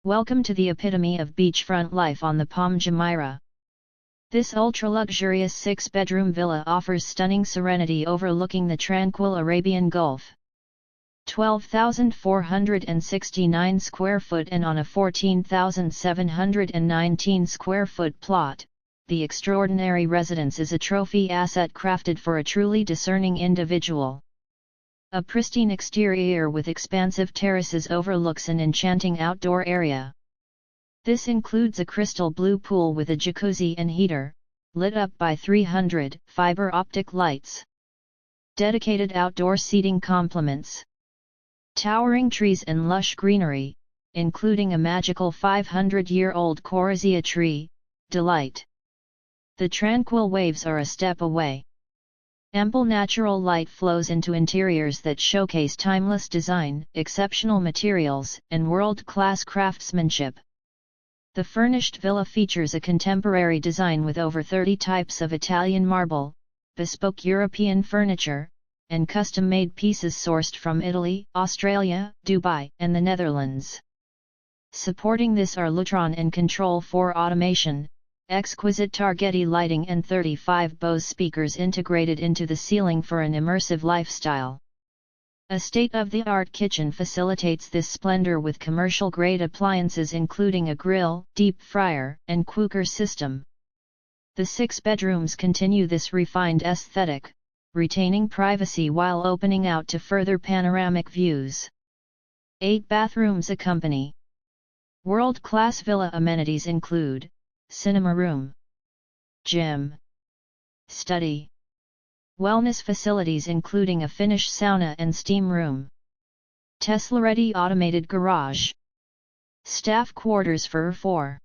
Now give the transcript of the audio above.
Welcome to the epitome of beachfront life on the Palm Jumeirah. This ultra-luxurious 6-bedroom villa offers stunning serenity overlooking the tranquil Arabian Gulf. 12,469 square foot and on a 14,719 square foot plot, the extraordinary residence is a trophy asset crafted for a truly discerning individual. A pristine exterior with expansive terraces overlooks an enchanting outdoor area. This includes a crystal blue pool with a jacuzzi and heater, lit up by 300 fiber optic lights. Dedicated outdoor seating complements towering trees and lush greenery, including a magical 500-year-old corazia tree, delight. The tranquil waves are a step away. Ample natural light flows into interiors that showcase timeless design, exceptional materials, and world-class craftsmanship. The furnished villa features a contemporary design with over 30 types of Italian marble, bespoke European furniture, and custom-made pieces sourced from Italy, Australia, Dubai, and the Netherlands. Supporting this are Lutron and Control 4 automation, exquisite targeted lighting and 35 Bose speakers integrated into the ceiling for an immersive lifestyle. A state-of-the-art kitchen facilitates this splendor with commercial-grade appliances including a grill, deep fryer, and cooker system. The 6 bedrooms continue this refined aesthetic, retaining privacy while opening out to further panoramic views. 8 bathrooms accompany. World-class villa amenities include cinema room, gym, study, wellness facilities including a Finnish sauna and steam room, Tesla-ready automated garage, staff quarters for 4